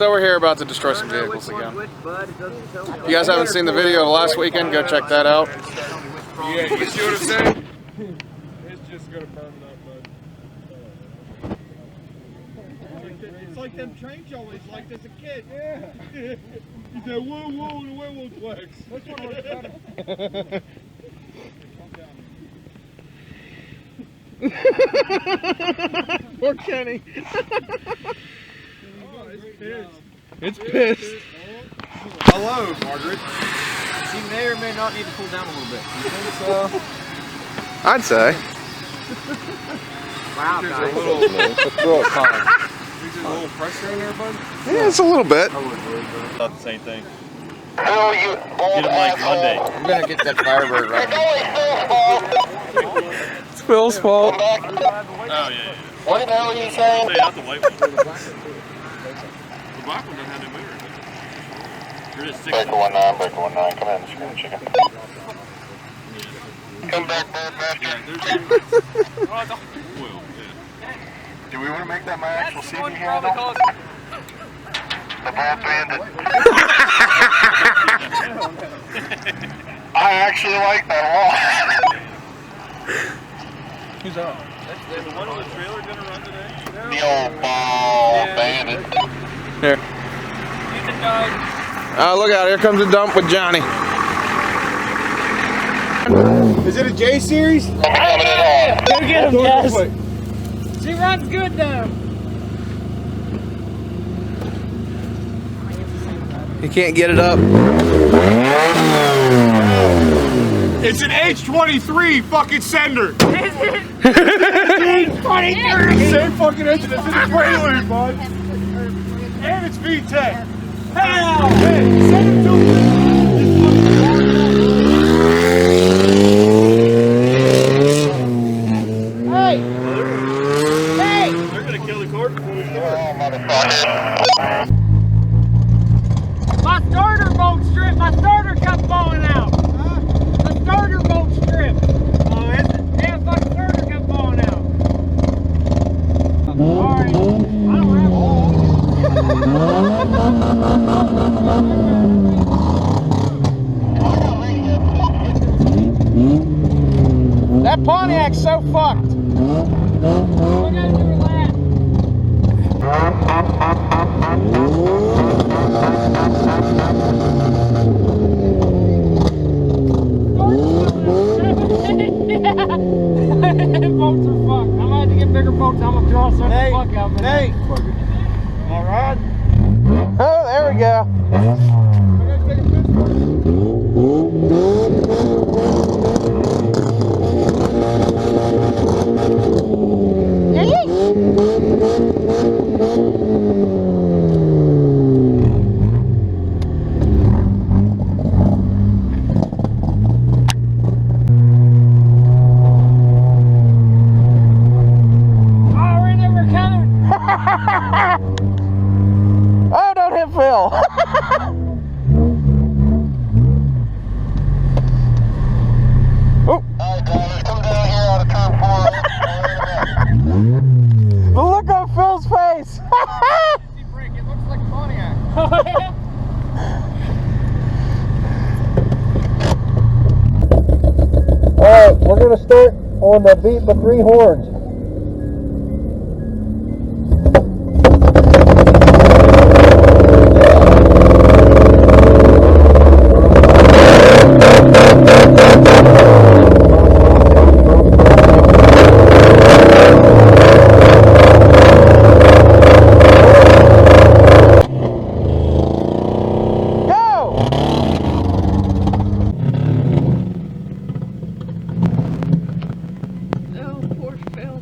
So we're here about to destroy some vehicles again. If you guys haven't seen the video of last weekend, go check that out. Yeah, you see what I'm saying? It's just gonna burn up, bud. It's like them train jollies liked as a kid. Yeah. You said, whoa, whoa, the werewolf flex. Which one was better? Poor Kenny. It's pissed. Hello, Margaret. She may or may not need to cool down a little bit. You think so? I'd say. Wow, There's guys. a little pressure in there, bud? Yeah, it's a little bit. Not the same thing. Phil, you Get him like Monday. I'm gonna get that Firebird right. It's Phil's fault. Oh, yeah. What the hell are you saying? Stay out the white one. The black one doesn't have no mirror. You're just 6. Baker 19, come in, screen chicken. Come back, Birdmaster. Yeah, there's oh, it's a oil, yeah. Do we want to make that my actual CV handle? The Ball Bandit. I actually like that a lot. Who's up? Is the one on the trailer gonna run today? The old Ball Bandit. Here. Oh, look out, here comes the dump with Johnny. Is it a J series? I'm coming in on. Go get him, guys. Quick. She runs good though. You can't get it up. It's an H23 fucking sender. H23. Same fucking engine as in the trailer, bud. And it's VTEC. Hell. Hey, send it to me. Hey. Hey. They're gonna kill the cord before we start. Oh, motherfucker. My starter bolt strip. My starter kept falling out. The starter bolt strip. Oh, is it? Yeah, my starter kept falling out. Alright. I don't have That Pontiac's so fucked. We gotta do a lap. Boats are fucked. I'm gonna have to get bigger boats. I'm gonna draw some Hey, fuck out of hey. All right. Oh, there we go. Oh, we're never coming. Oh, don't hit Phil. Oh, Alright, guys, come down here out of turn 4. the look on Phil's face. It looks like a Pontiac. Oh, yeah. Alright, we're going to start on the beat with 3 horns. Oh, poor Phil.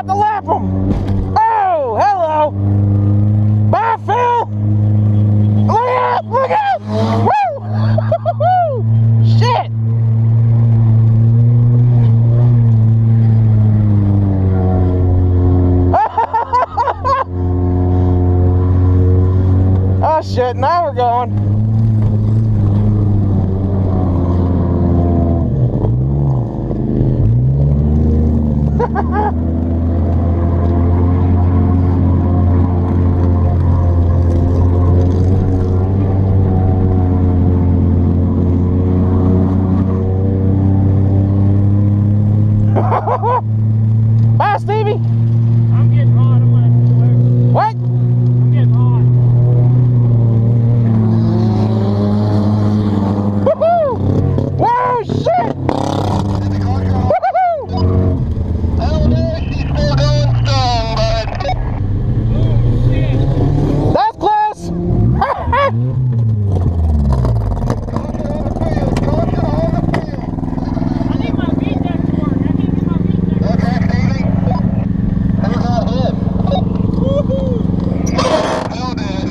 to lap him. Oh, hello. Bye, Phil. Look out! Look out! Woo! Shit! Oh shit! Now we're going. Bye, Stevie. I'm getting hot. I'm gonna What? I'm getting hot. Woohoo! Whoa, shit! Woohoo! Oh, no, she's still going strong, bud. That's close! I need my beat deck to work. I need to get my beat deck. Okay, Stevie. Who's not hit? Still dead.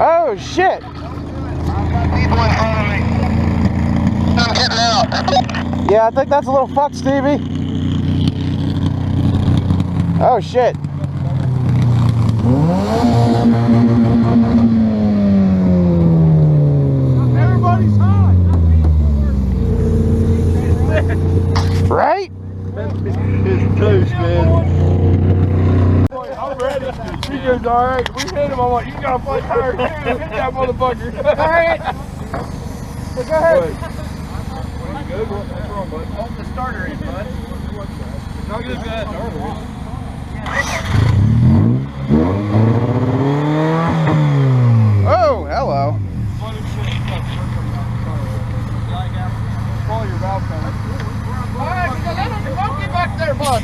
Oh, shit! People in front of me. I'm getting out. Yeah, I think that's a little fucked, Stevie. Oh, shit. Everybody's hot. Right? It's toast, man. I'm ready. He goes, alright. We hit him. I'm like, you got a flat tire too. Hit that motherfucker. Alright. Go ahead. What's wrong, bud? Hold the starter in, bud. Not good as that. Oh, hello. Follow your valve cover. Don't get back there, bud.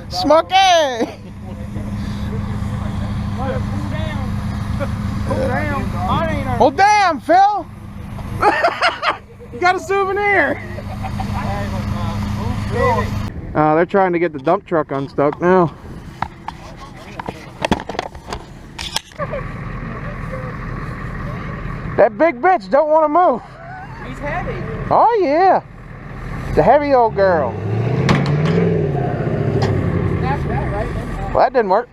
Smokey! Well, damn, Phil! You got a souvenir! They're trying to get the dump truck unstuck now. That big bitch don't want to move. He's heavy. Oh yeah, the heavy old girl. Well, that didn't work.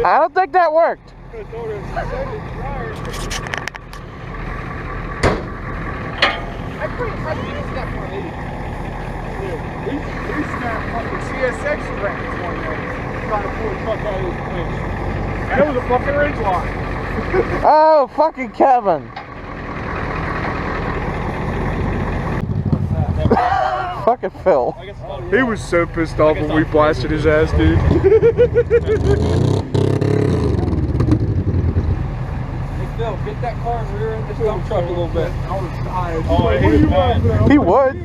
I don't think that worked. He snapped fucking CSX tracks one day, trying to pull the fuck out of his winch. And it was a fucking ridge line. Oh, fucking Kevin. Fucking Phil. He was so pissed off when we blasted his ass, dude. Hey, Phil, get that car and rear end this dump truck a little bit. I was tired. Oh, he was mad. He would.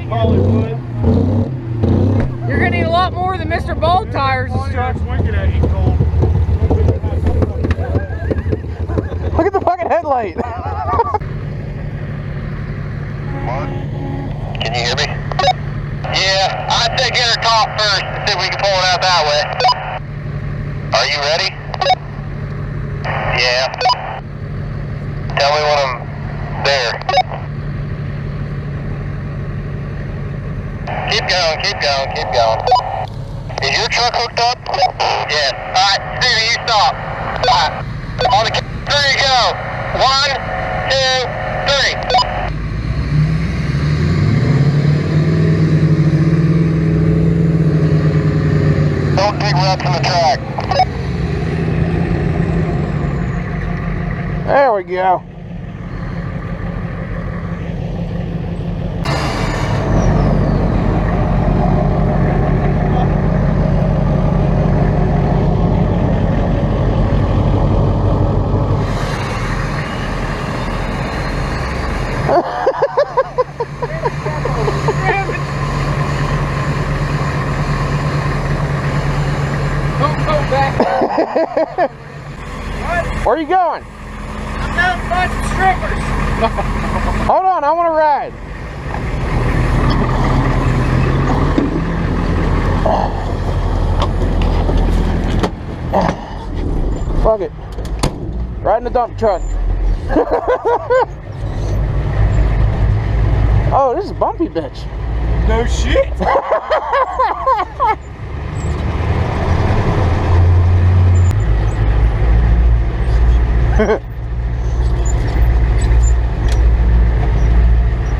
Hollywood. You're gonna need a lot more than Mr. Bold tires. Starts winking at you, Cole. Look at the fucking headlight. Can you hear me? Yeah, I'd say get her top first and see if we can pull it out that way. Are you ready? Yeah. Tell me when I'm there. Keep going, keep going, keep going. Is your truck hooked up? Yes. Alright, Stevie, you stop. Alright. On the count of 3, go. 1, 2, 3. Don't dig ruts in the track. There we go. Where are you going? I'm down a bunch of strippers. Hold on, I want to ride. Fuck it. Ride in the dump truck. Oh, this is a bumpy bitch. No shit.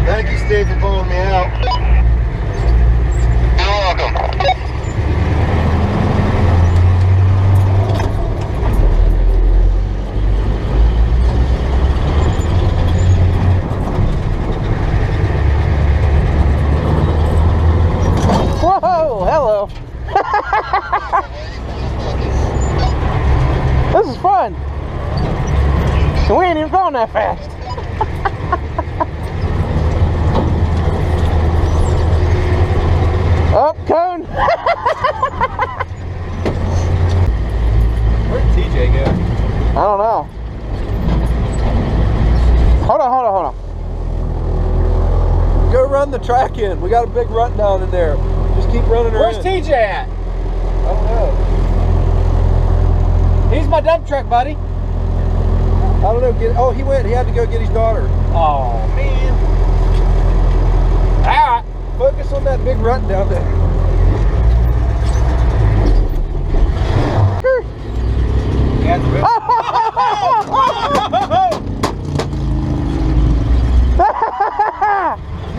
Thank you, Steve, for pulling me out. You're welcome. Whoa, hello. This is fun. We ain't even going that fast. Up, cone. Where'd TJ go? I don't know. Hold on. Go run the track in. We got a big rut down in there. Just keep running her Where's in. TJ at? I don't know. He's my dump truck buddy. I don't know. Oh, he went. He had to go get his daughter. Oh man. Alright. Focus on that big rut down there. Yeah, it's good.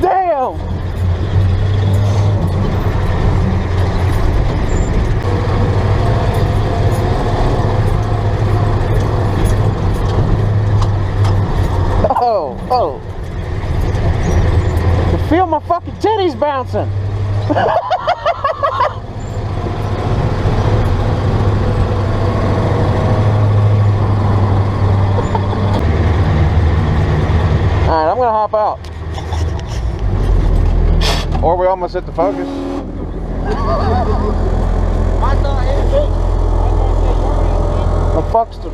Damn. Oh. I feel my fucking titties bouncing. Alright, I'm gonna hop out. Or we almost hit the focus. The fuck's the...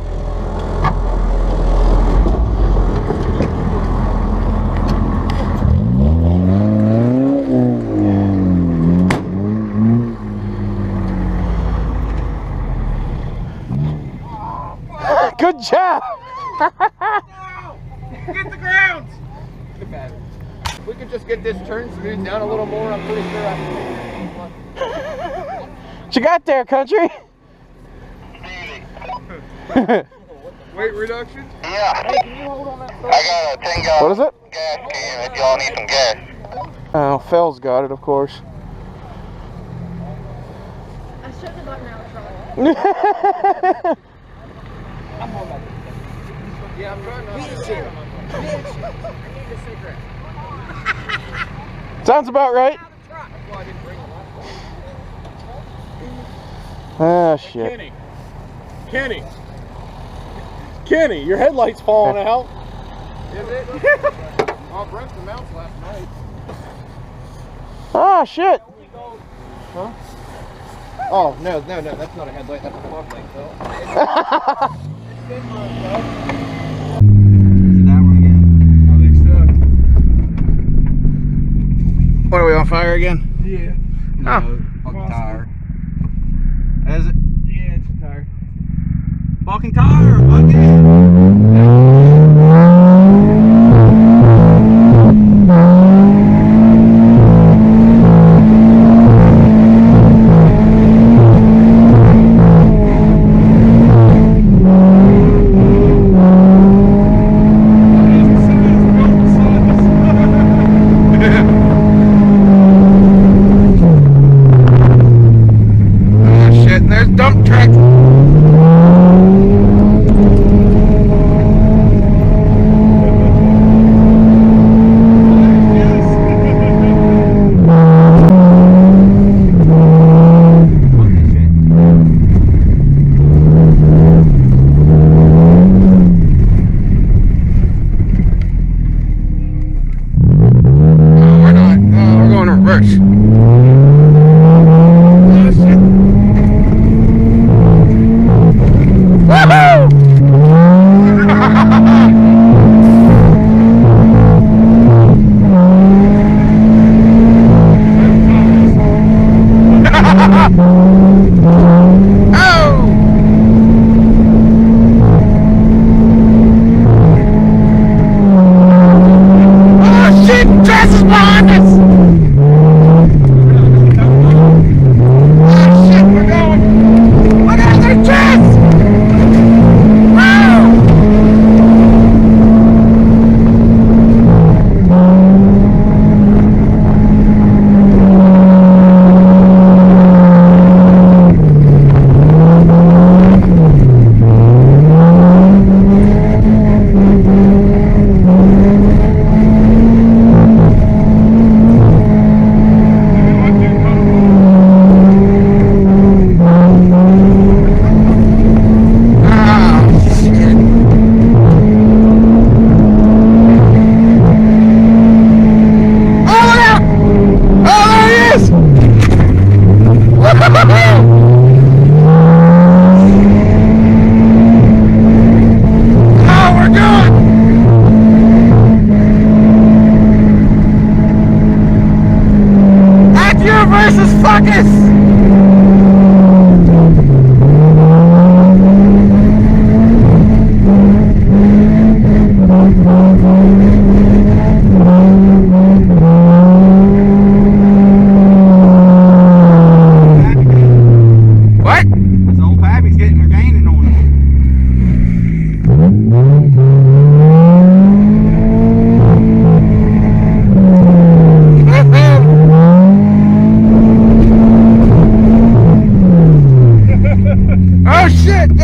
Good job! Get the grounds! If we could just get this turn smoothed down a little more, I'm pretty sure I can. What you got there, country? Weight reduction? Yeah. Hey, can you hold on that phone? I got a 10-gallon What is it? gas can if y'all need some gas. Oh, Phil's got it, of course. I should have bought now truck. Yeah, I'm trying not to. I need a cigarette. Sounds about right. Ah, shit. Kenny, your headlight's falling out. Is it? Oh, I broke the mounts last night. Ah, shit. Huh? Oh, no, that's not a headlight, that's a fog light, Phil. What, are we on fire again? Yeah. No, fucking tire. Is it? Yeah, it's a tire. Fucking tire, fucking! There's dump truck.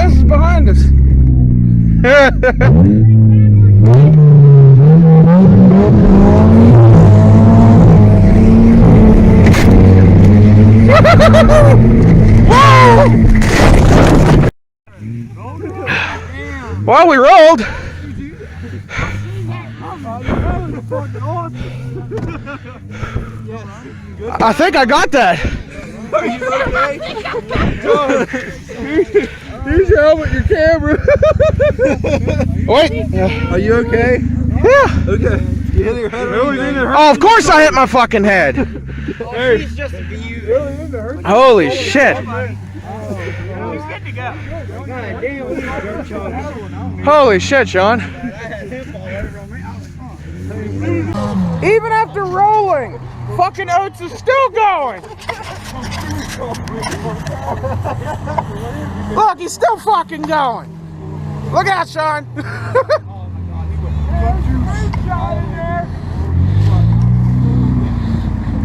this is behind us. Well, we rolled. I think I got that. Here's your helmet, your camera. Wait. Are you okay? Yeah. Okay. You hit your head? Really didn't hurt. Oh, of course I hit my fucking head. Holy shit. Holy shit, Sean. Even after rolling, fucking Oates is still going. Look, he's still fucking going. Look out, Sean.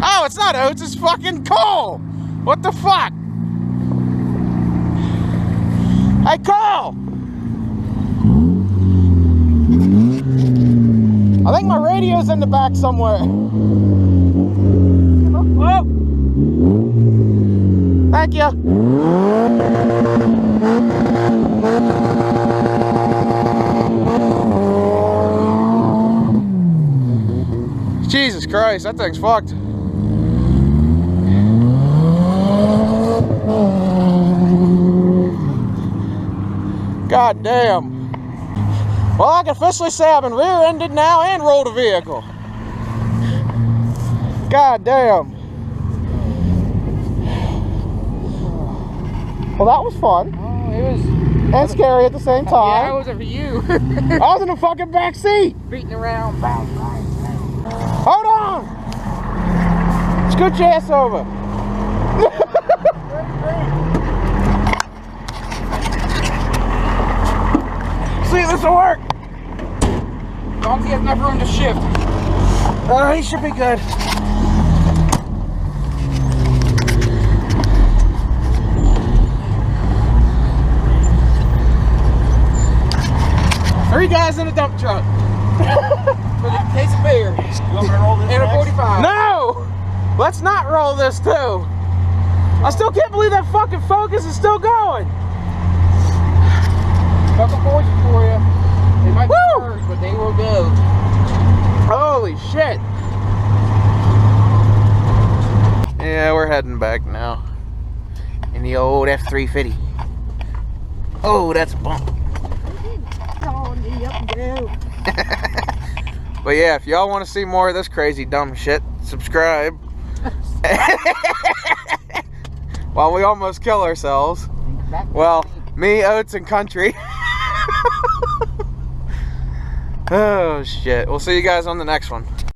Oh, it's not Oates, it's fucking Cole. What the fuck? Hey, Cole. I think my radio's in the back somewhere. Oh. Thank you. Jesus Christ, that thing's fucked. God damn. Well, I can officially say I've been rear-ended now and rolled a vehicle. God damn. Well, that was fun. Oh, it was. And scary at the same Yeah, time. how was it for you? I was in the fucking back seat. Beating around. Hold on. Scoot your ass over. See, this will work. As long as he has enough room to shift. He should be good. Three guys in a dump truck. With a case of beer. You want me to roll this And a next? 45. No! Let's not roll this too. I still can't believe that fucking Focus is still going. Couple voices for you. They might be Woo! first, but they will go. Holy shit. Yeah, we're heading back now. In the old F-350. Oh, that's a bump. But yeah, if y'all want to see more of this crazy dumb shit, subscribe. While we almost kill ourselves. Well, me, Oates, and Country. Oh shit. We'll see you guys on the next one.